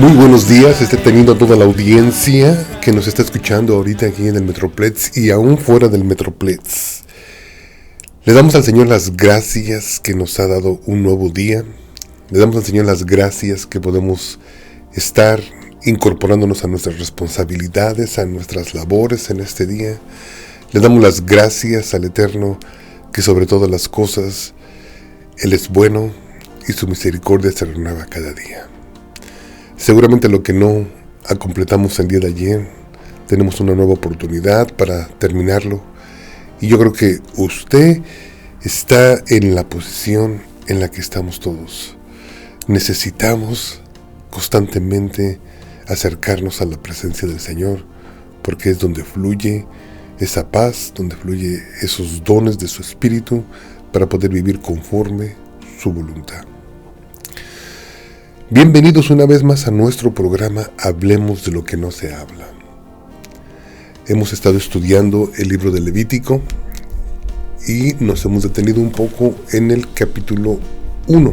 Muy buenos días, teniendo a toda la audiencia que nos está escuchando ahorita aquí en el Metroplex y aún fuera del Metroplex. Le damos al Señor las gracias que nos ha dado un nuevo día. Le damos al Señor las gracias que podemos estar incorporándonos a nuestras responsabilidades, a nuestras labores en este día. Le damos las gracias al Eterno que sobre todas las cosas Él es bueno y su misericordia se renueva cada día. Seguramente lo que no completamos el día de ayer, tenemos una nueva oportunidad para terminarlo. Y yo creo que usted está en la posición en la que estamos todos. Necesitamos constantemente acercarnos a la presencia del Señor, porque es donde fluye esa paz, donde fluye esos dones de su Espíritu para poder vivir conforme su voluntad. Bienvenidos una vez más a nuestro programa Hablemos de lo que no se habla. Hemos estado estudiando el libro de Levítico y nos hemos detenido un poco en el capítulo 1,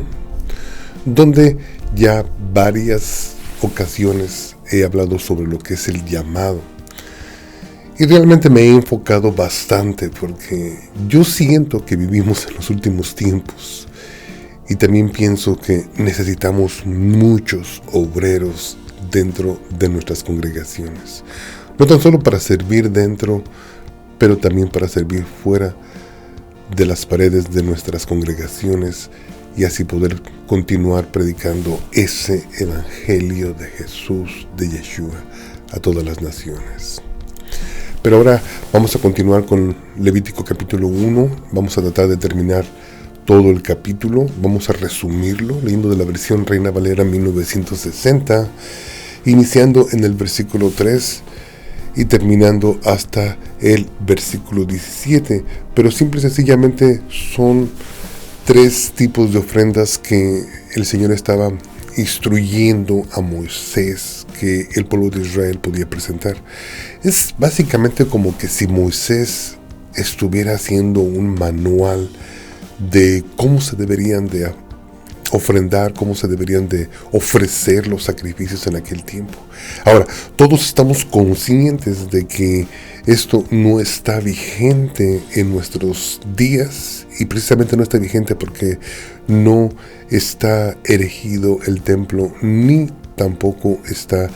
donde ya varias ocasiones he hablado sobre lo que es el llamado. Y realmente me he enfocado bastante porque yo siento que vivimos en los últimos tiempos. Y también pienso que necesitamos muchos obreros dentro de nuestras congregaciones. No tan solo para servir dentro, pero también para servir fuera de las paredes de nuestras congregaciones y así poder continuar predicando ese evangelio de Jesús, de Yeshua, a todas las naciones. Pero ahora vamos a continuar con Levítico capítulo 1. Vamos a tratar de terminar todo el capítulo. Vamos a resumirlo leyendo de la versión Reina Valera 1960, iniciando en el versículo 3 y terminando hasta el versículo 17. Pero simple y sencillamente son 3 tipos de ofrendas que el Señor estaba instruyendo a Moisés que el pueblo de Israel podía presentar. Es básicamente como que si Moisés estuviera haciendo un manual de cómo se deberían de ofrendar, cómo se deberían de ofrecer los sacrificios en aquel tiempo. Ahora, todos estamos conscientes de que esto no está vigente en nuestros días, y precisamente no está vigente porque no está erigido el templo, ni tampoco está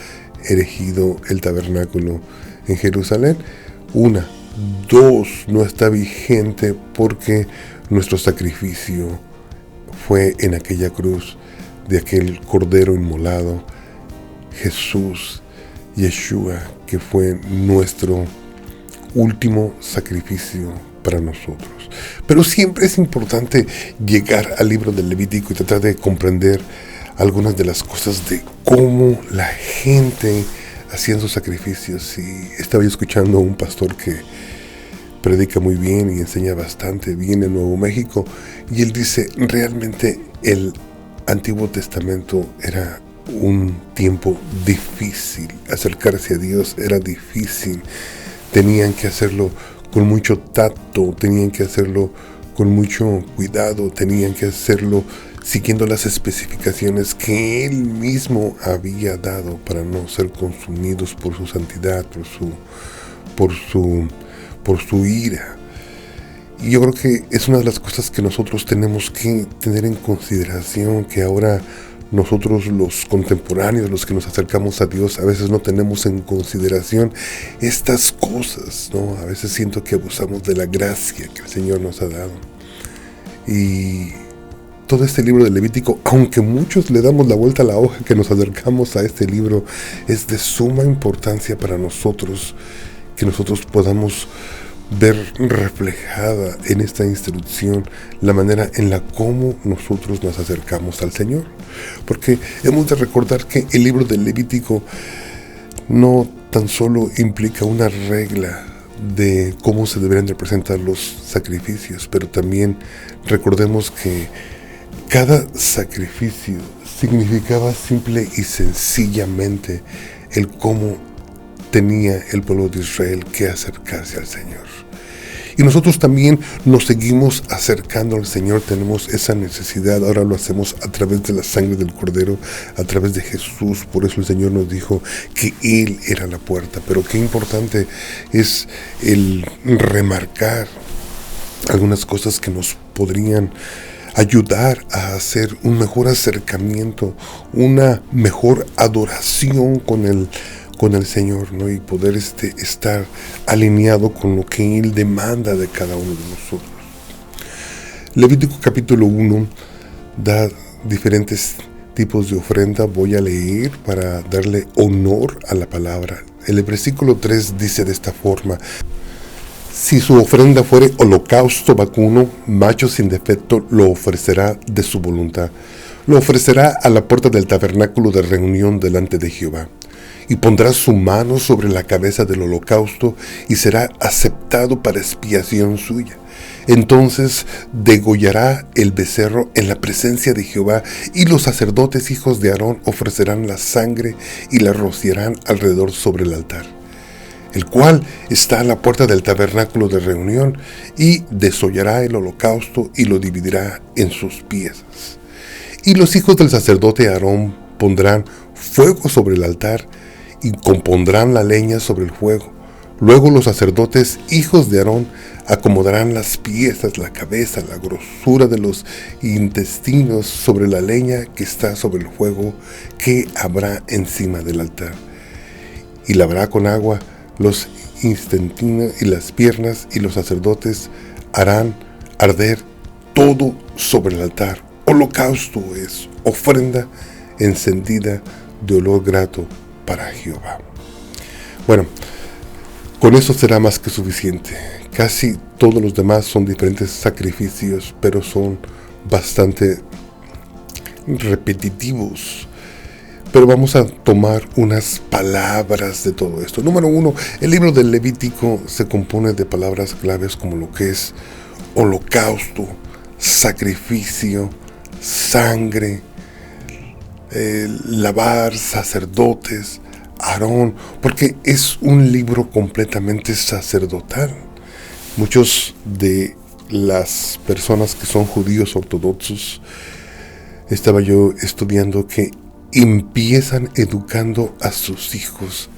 erigido el tabernáculo en Jerusalén. 2, no está vigente porque nuestro sacrificio fue en aquella cruz de aquel cordero inmolado, Jesús, Yeshua, que fue nuestro último sacrificio para nosotros. Pero siempre es importante llegar al libro del Levítico y tratar de comprender algunas de las cosas de cómo la gente hacía sus sacrificios. Y estaba yo escuchando a un pastor que predica muy bien y enseña bastante bien en Nuevo México, y él dice, realmente el Antiguo Testamento era un tiempo difícil, acercarse a Dios era difícil, tenían que hacerlo con mucho tacto, tenían que hacerlo con mucho cuidado, tenían que hacerlo siguiendo las especificaciones que Él mismo había dado para no ser consumidos por su santidad, por su ira. Y yo creo que es una de las cosas que nosotros tenemos que tener en consideración, que ahora nosotros los contemporáneos, los que nos acercamos a Dios, a veces no tenemos en consideración estas cosas, ¿no? A veces siento que abusamos de la gracia que el Señor nos ha dado. Y todo este libro de Levítico, aunque muchos le damos la vuelta a la hoja que nos acercamos a este libro, es de suma importancia para nosotros, que nosotros podamos ver reflejada en esta instrucción la manera en la cómo nosotros nos acercamos al Señor. Porque hemos de recordar que el libro del Levítico no tan solo implica una regla de cómo se deberían de presentar los sacrificios, pero también recordemos que cada sacrificio significaba simple y sencillamente el cómo tenía el pueblo de Israel que acercarse al Señor. Y nosotros también nos seguimos acercando al Señor, tenemos esa necesidad, ahora lo hacemos a través de la sangre del Cordero, a través de Jesús. Por eso el Señor nos dijo que Él era la puerta. Pero qué importante es el remarcar algunas cosas que nos podrían ayudar a hacer un mejor acercamiento, una mejor adoración con el Señor, ¿no? Y poder estar alineado con lo que Él demanda de cada uno de nosotros. Levítico capítulo 1 da diferentes tipos de ofrenda. Voy a leer para darle honor a la palabra. El versículo 3 dice de esta forma: si su ofrenda fuere holocausto vacuno, macho sin defecto, lo ofrecerá de su voluntad. Lo ofrecerá a la puerta del tabernáculo de reunión delante de Jehová. Y pondrá su mano sobre la cabeza del holocausto y será aceptado para expiación suya. Entonces degollará el becerro en la presencia de Jehová, y los sacerdotes hijos de Aarón ofrecerán la sangre y la rociarán alrededor sobre el altar, el cual está a la puerta del tabernáculo de reunión, y desollará el holocausto y lo dividirá en sus piezas. Y los hijos del sacerdote Aarón pondrán fuego sobre el altar y compondrán la leña sobre el fuego. Luego los sacerdotes hijos de Aarón acomodarán las piezas, la cabeza, la grosura de los intestinos sobre la leña que está sobre el fuego que habrá encima del altar. Y lavará con agua los intestinos y las piernas, y los sacerdotes harán arder todo sobre el altar. Holocausto es ofrenda encendida de olor grato para Jehová. Bueno, con eso será más que suficiente. Casi todos los demás son diferentes sacrificios, pero son bastante repetitivos. Pero vamos a tomar unas palabras de todo esto. Número 1, el libro del Levítico se compone de palabras claves como lo que es holocausto, sacrificio, sangre, lavar, sacerdotes, Aarón, porque es un libro completamente sacerdotal. Muchos de las personas que son judíos ortodoxos, estaba yo estudiando, que empiezan educando a sus hijos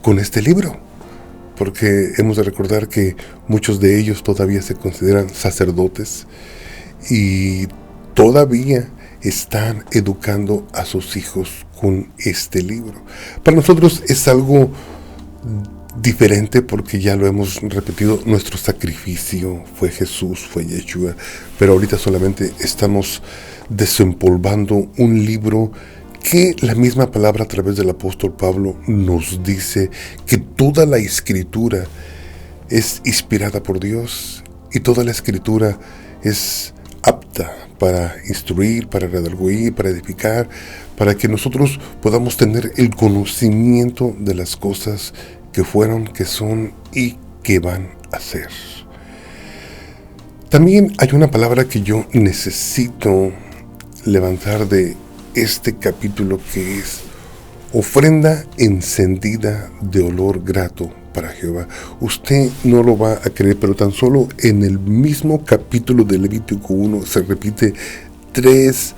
con este libro, porque hemos de recordar que muchos de ellos todavía se consideran sacerdotes y todavía están educando a sus hijos con este libro. Para nosotros es algo diferente porque ya lo hemos repetido. Nuestro sacrificio fue Jesús, fue Yeshua, pero ahorita solamente estamos desempolvando un libro que la misma palabra a través del apóstol Pablo nos dice que toda la escritura es inspirada por Dios y toda la escritura es apta para instruir, para redarguir, para edificar, para que nosotros podamos tener el conocimiento de las cosas que fueron, que son y que van a ser. También hay una palabra que yo necesito levantar de este capítulo, que es ofrenda encendida de olor grato para Jehová. Usted no lo va a creer, pero tan solo en el mismo capítulo de Levítico 1 se repite 3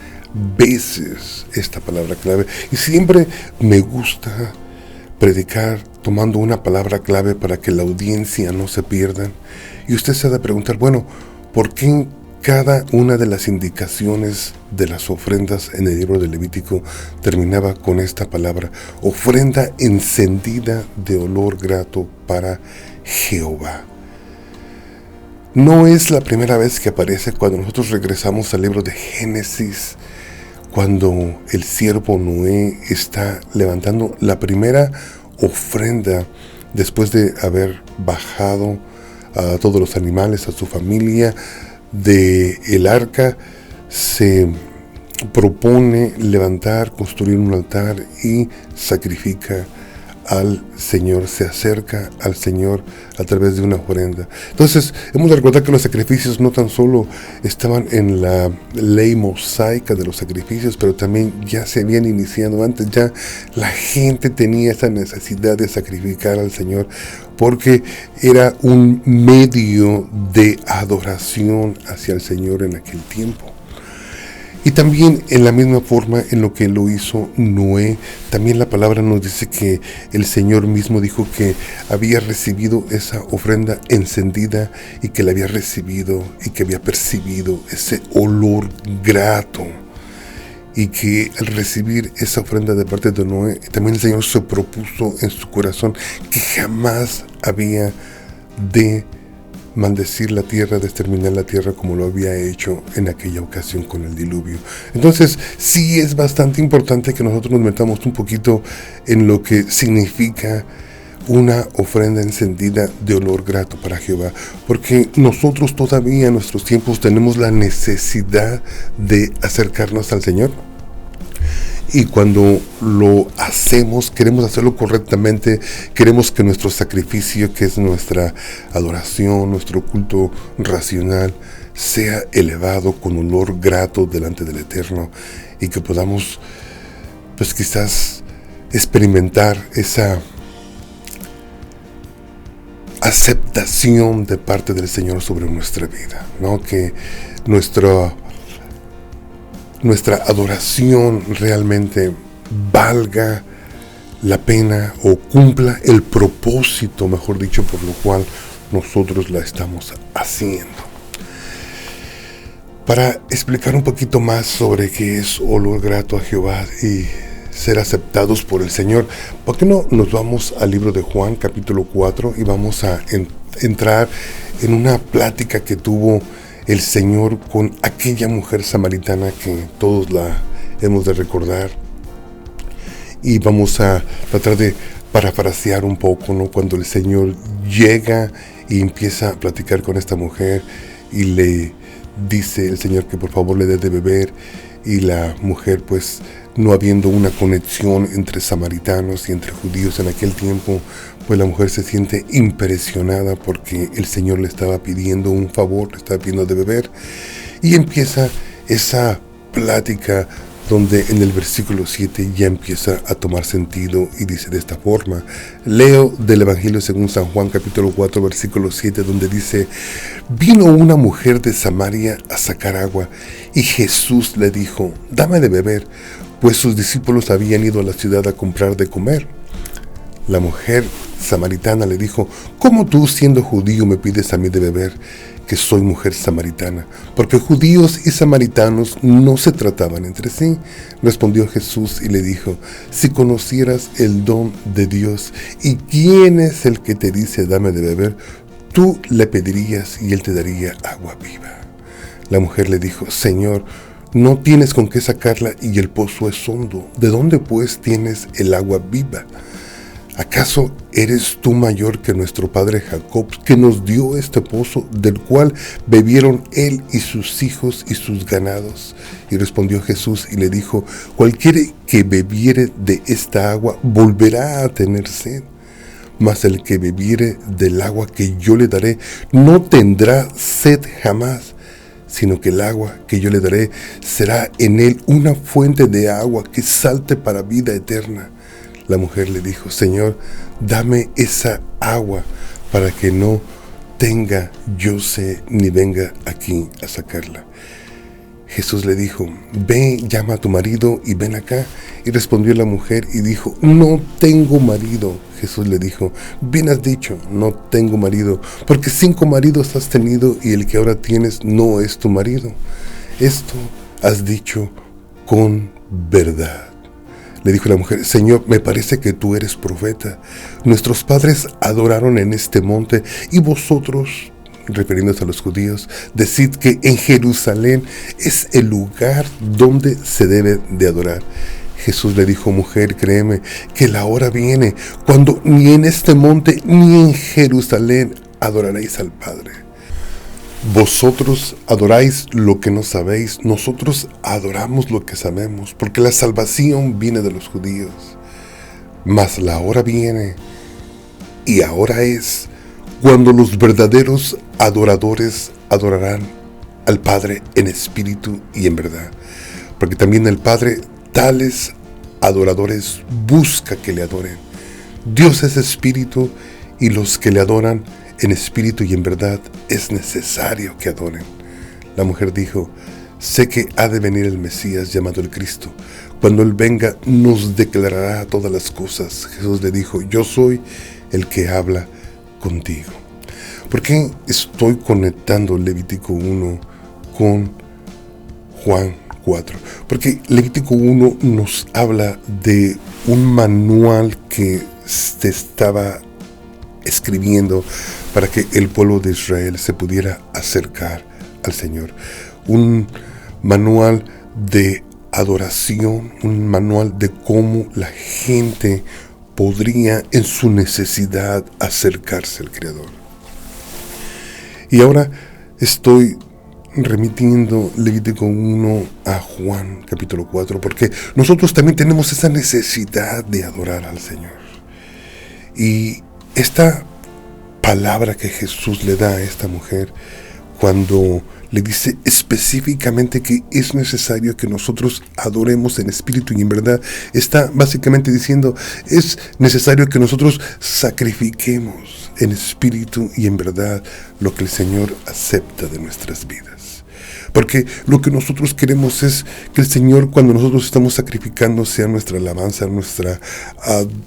veces esta palabra clave. Y siempre me gusta predicar tomando una palabra clave para que la audiencia no se pierda. Y usted se ha de preguntar, bueno, ¿por qué cada una de las indicaciones de las ofrendas en el libro de Levítico terminaba con esta palabra: ofrenda encendida de olor grato para Jehová? No es la primera vez que aparece. Cuando nosotros regresamos al libro de Génesis, cuando el siervo Noé está levantando la primera ofrenda después de haber bajado a todos los animales, a su familia, de el arca, se propone levantar, construir un altar y sacrifica al Señor, se acerca al Señor a través de una ofrenda. Entonces, hemos de recordar que los sacrificios no tan solo estaban en la ley mosaica de los sacrificios, pero también ya se habían iniciado antes. Ya la gente tenía esa necesidad de sacrificar al Señor, porque era un medio de adoración hacia el Señor en aquel tiempo. Y también en la misma forma en lo que lo hizo Noé, también la palabra nos dice que el Señor mismo dijo que había recibido esa ofrenda encendida y que la había recibido y que había percibido ese olor grato. Y que al recibir esa ofrenda de parte de Noé, también el Señor se propuso en su corazón que jamás había de maldecir la tierra, de exterminar la tierra como lo había hecho en aquella ocasión con el diluvio. Entonces sí es bastante importante que nosotros nos metamos un poquito en lo que significa una ofrenda encendida de olor grato para Jehová, porque nosotros todavía en nuestros tiempos tenemos la necesidad de acercarnos al Señor. Y cuando lo hacemos, queremos hacerlo correctamente, queremos que nuestro sacrificio, que es nuestra adoración, nuestro culto racional, sea elevado con olor grato delante del Eterno, y que podamos, pues quizás, experimentar esa aceptación de parte del Señor sobre nuestra vida, ¿no? Que nuestra adoración realmente valga la pena o cumpla el propósito, mejor dicho, por lo cual nosotros la estamos haciendo. Para explicar un poquito más sobre qué es olor grato a Jehová y ser aceptados por el Señor, ¿por qué no nos vamos al libro de Juan, capítulo 4, y vamos a entrar en una plática que tuvo el Señor con aquella mujer samaritana que todos la hemos de recordar? Y vamos a tratar de parafrasear un poco, ¿no? Cuando el Señor llega y empieza a platicar con esta mujer y le dice el Señor que por favor le dé de beber, y la mujer, pues no habiendo una conexión entre samaritanos y entre judíos en aquel tiempo, pues la mujer se siente impresionada porque el Señor le estaba pidiendo un favor, le estaba pidiendo de beber, y empieza esa plática donde en el versículo 7 ya empieza a tomar sentido y dice de esta forma. Leo del Evangelio según San Juan, capítulo 4, versículo 7, donde dice: vino una mujer de Samaria a sacar agua, y Jesús le dijo: dame de beber, pues sus discípulos habían ido a la ciudad a comprar de comer. La mujer samaritana le dijo: ¿cómo tú, siendo judío, me pides a mí de beber, que soy mujer samaritana? Porque judíos y samaritanos no se trataban entre sí. Respondió Jesús y le dijo: si conocieras el don de Dios y quién es el que te dice dame de beber, tú le pedirías y él te daría agua viva. La mujer le dijo: Señor, no tienes con qué sacarla y el pozo es hondo. ¿De dónde pues tienes el agua viva? ¿Acaso eres tú mayor que nuestro padre Jacob, que nos dio este pozo, del cual bebieron él y sus hijos y sus ganados? Y respondió Jesús y le dijo: cualquiera que bebiere de esta agua volverá a tener sed, mas el que bebiere del agua que yo le daré no tendrá sed jamás, sino que el agua que yo le daré será en él una fuente de agua que salte para vida eterna. La mujer le dijo: Señor, dame esa agua para que no tenga yo sed ni venga aquí a sacarla. Jesús le dijo: ve, llama a tu marido y ven acá. Y respondió la mujer y dijo: no tengo marido. Jesús le dijo: bien has dicho, no tengo marido, porque 5 maridos has tenido y el que ahora tienes no es tu marido. Esto has dicho con verdad. Le dijo la mujer: Señor, me parece que tú eres profeta. Nuestros padres adoraron en este monte, y vosotros, refiriéndose a los judíos, decid que en Jerusalén es el lugar donde se debe de adorar. Jesús le dijo: mujer, créeme que la hora viene cuando ni en este monte ni en Jerusalén adoraréis al Padre. Vosotros adoráis lo que no sabéis, nosotros adoramos lo que sabemos, porque la salvación viene de los judíos. Mas la hora viene, y ahora es, cuando los verdaderos adoradores adorarán al Padre en espíritu y en verdad. Porque también el Padre tales adoradores busca que le adoren. Dios es espíritu, y los que le adoran en espíritu y en verdad es necesario que adoren. La mujer dijo: sé que ha de venir el Mesías llamado el Cristo. Cuando Él venga nos declarará todas las cosas. Jesús le dijo: yo soy el que habla contigo. ¿Por qué estoy conectando Levítico 1 con Juan 4? Porque Levítico 1 nos habla de un manual que se estaba escribiendo para que el pueblo de Israel se pudiera acercar al Señor. Un manual de adoración, un manual de cómo la gente podría en su necesidad acercarse al Creador. Y ahora estoy remitiendo Levítico 1 a Juan capítulo 4, porque nosotros también tenemos esa necesidad de adorar al Señor. Y esta palabra que Jesús le da a esta mujer, cuando le dice específicamente que es necesario que nosotros adoremos en espíritu y en verdad, está básicamente diciendo: es necesario que nosotros sacrifiquemos en espíritu y en verdad lo que el Señor acepta de nuestras vidas. Porque lo que nosotros queremos es que el Señor, cuando nosotros estamos sacrificando, sea nuestra alabanza, nuestra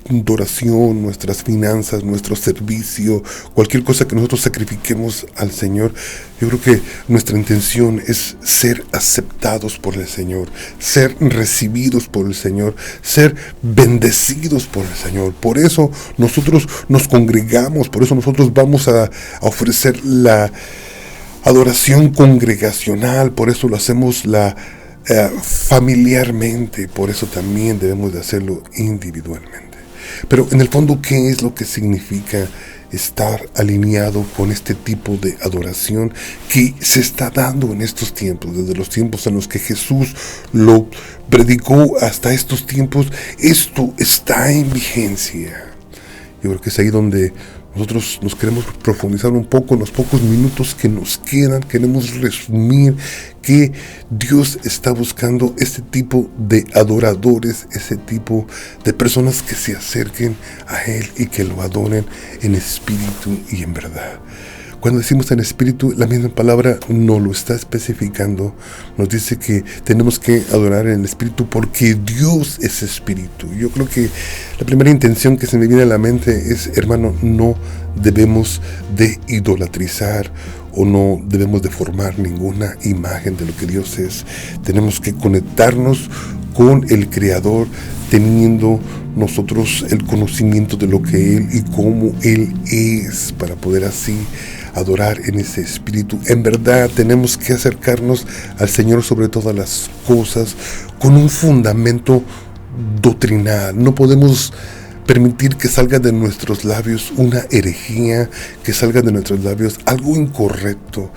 adoración, nuestras finanzas, nuestro servicio, cualquier cosa que nosotros sacrifiquemos al Señor. Yo creo que nuestra intención es ser aceptados por el Señor, ser recibidos por el Señor, ser bendecidos por el Señor. Por eso nosotros nos congregamos, por eso nosotros vamos a ofrecer la adoración congregacional, por eso lo hacemos familiarmente, por eso también debemos de hacerlo individualmente. Pero en el fondo, ¿qué es lo que significa estar alineado con este tipo de adoración que se está dando en estos tiempos? Desde los tiempos en los que Jesús lo predicó hasta estos tiempos, esto está en vigencia. Yo creo que es ahí donde nosotros nos queremos profundizar un poco en los pocos minutos que nos quedan. Queremos resumir que Dios está buscando este tipo de adoradores, ese tipo de personas que se acerquen a Él y que lo adoren en espíritu y en verdad. Cuando decimos en espíritu, la misma palabra nos lo está especificando. Nos dice que tenemos que adorar en espíritu porque Dios es espíritu. Yo creo que la primera intención que se me viene a la mente es: hermano, no debemos de idolatrizar o no debemos de formar ninguna imagen de lo que Dios es. Tenemos que conectarnos con el Creador, teniendo nosotros el conocimiento de lo que Él y cómo Él es, para poder así adorar en ese espíritu. En verdad tenemos que acercarnos al Señor sobre todas las cosas con un fundamento doctrinal. No podemos permitir que salga de nuestros labios una herejía, que salga de nuestros labios algo incorrecto.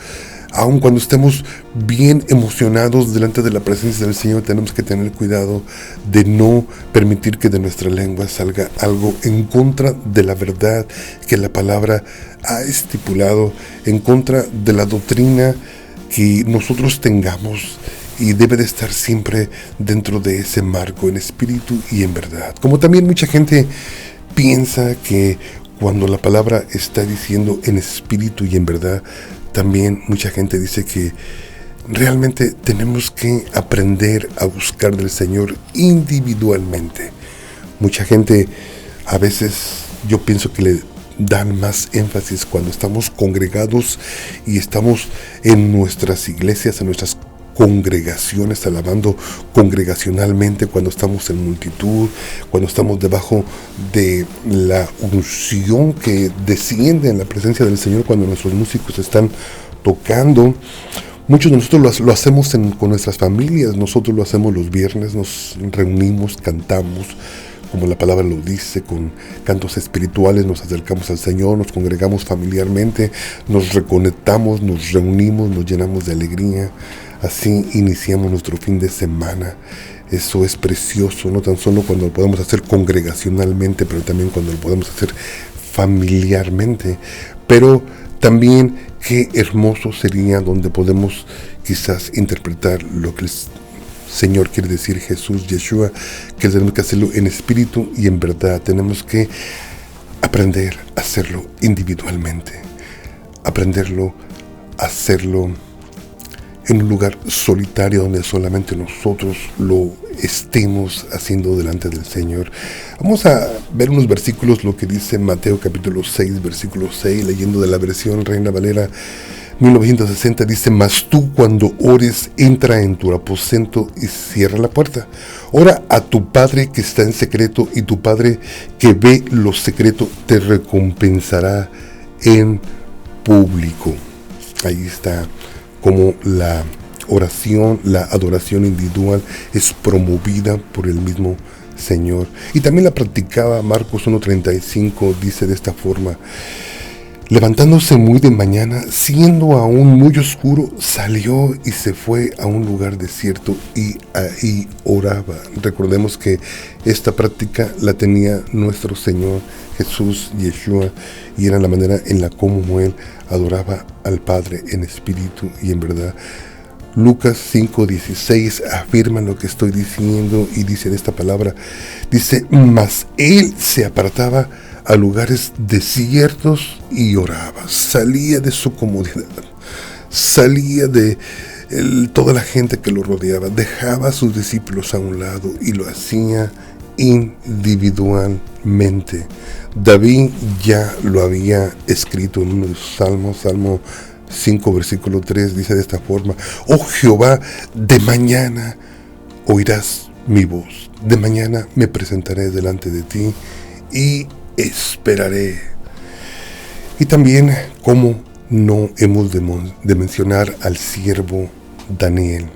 Aun cuando estemos bien emocionados delante de la presencia del Señor, tenemos que tener cuidado de no permitir que de nuestra lengua salga algo en contra de la verdad que la palabra ha estipulado, en contra de la doctrina que nosotros tengamos, y debe de estar siempre dentro de ese marco, en espíritu y en verdad. Como también mucha gente piensa que cuando la palabra está diciendo en espíritu y en verdad, también mucha gente dice que realmente tenemos que aprender a buscar del Señor individualmente. Mucha gente, a veces yo pienso que le dan más énfasis cuando estamos congregados y estamos en nuestras iglesias, en nuestras congregaciones, alabando congregacionalmente, cuando estamos en multitud, cuando estamos debajo de la unción que desciende en la presencia del Señor, cuando nuestros músicos están tocando. Muchos de nosotros lo hacemos con nuestras familias. Nosotros lo hacemos los viernes, nos reunimos, cantamos, como la palabra lo dice, con cantos espirituales nos acercamos al Señor, nos congregamos familiarmente, nos reconectamos, nos reunimos, nos llenamos de alegría. Así iniciamos nuestro fin de semana. Eso es precioso, no tan solo cuando lo podemos hacer congregacionalmente, pero también cuando lo podemos hacer familiarmente. Pero también qué hermoso sería donde podemos quizás interpretar lo que el Señor quiere decir, Jesús, Yeshua, que tenemos que hacerlo en espíritu y en verdad. Tenemos que aprender a hacerlo individualmente, aprenderlo a hacerlo en un lugar solitario donde solamente nosotros lo estemos haciendo delante del Señor. Vamos a ver unos versículos, lo que dice Mateo capítulo 6, versículo 6, leyendo de la versión Reina Valera 1960, dice: mas tú cuando ores, entra en tu aposento y cierra la puerta. Ora a tu Padre que está en secreto, y tu Padre que ve lo secreto te recompensará en público. Ahí está como la oración, la adoración individual es promovida por el mismo Señor. Y también la practicaba. Marcos 1:35 dice de esta forma: levantándose muy de mañana, siendo aún muy oscuro, salió y se fue a un lugar desierto y ahí oraba. Recordemos que esta práctica la tenía nuestro Señor Jesús, Yeshua, y era la manera en la como Él adoraba al Padre en espíritu y en verdad. Lucas 5:16 afirma lo que estoy diciendo y dice de esta palabra, dice: mas Él se apartaba a lugares desiertos y oraba. Salía de su comodidad, salía de toda la gente que lo rodeaba, dejaba a sus discípulos a un lado y lo hacía individualmente. David ya lo había escrito en uno de sus salmos, Salmo 5, versículo 3, dice de esta forma: oh Jehová, de mañana oirás mi voz, de mañana me presentaré delante de ti y esperaré. Y también, como no hemos de mencionar al siervo Daniel.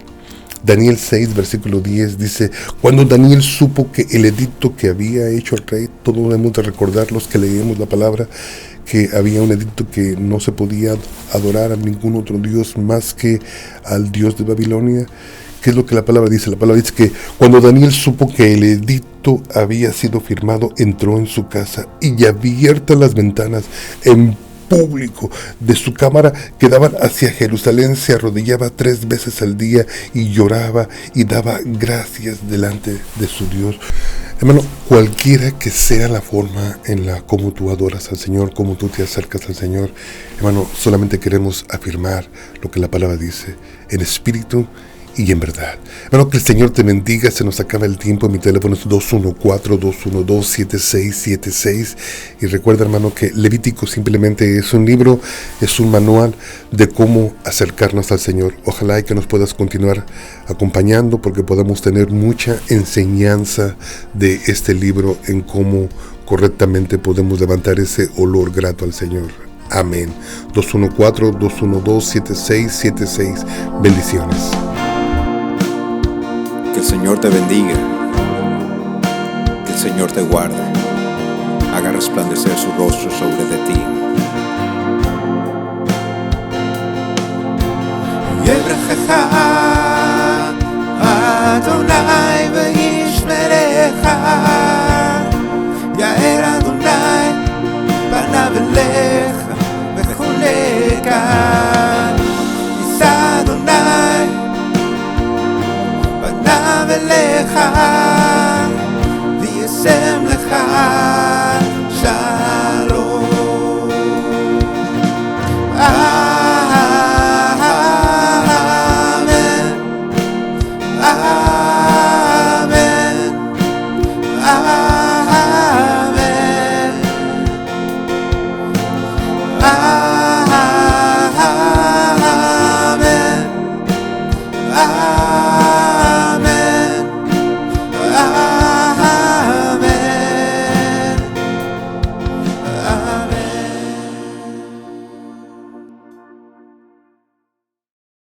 Daniel 6, versículo 10 dice: cuando Daniel supo que el edicto que había hecho el rey, todos debemos de recordar los que leemos la palabra, que había un edicto que no se podía adorar a ningún otro Dios más que al Dios de Babilonia. ¿Qué es lo que la palabra dice? La palabra dice que cuando Daniel supo que el edicto había sido firmado, entró en su casa y abiertas las ventanas en público de su cámara que daban hacia Jerusalén, se arrodillaba 3 veces al día y lloraba y daba gracias delante de su Dios. Hermano, cualquiera que sea la forma en la como tú adoras al Señor, como tú te acercas al Señor, hermano, solamente queremos afirmar lo que la palabra dice, en espíritu y en verdad. Bueno, que el Señor te bendiga. Se nos acaba el tiempo. Mi teléfono es 214-212-7676. Y recuerda, hermano, que Levítico simplemente es un libro, es un manual de cómo acercarnos al Señor. Ojalá y que nos puedas continuar acompañando, porque podamos tener mucha enseñanza de este libro en cómo correctamente podemos levantar ese olor grato al Señor. Amén. 214-212-7676. Bendiciones. Que el Señor te bendiga, que el Señor te guarde, haga resplandecer su rostro sobre de ti. Yebrajecha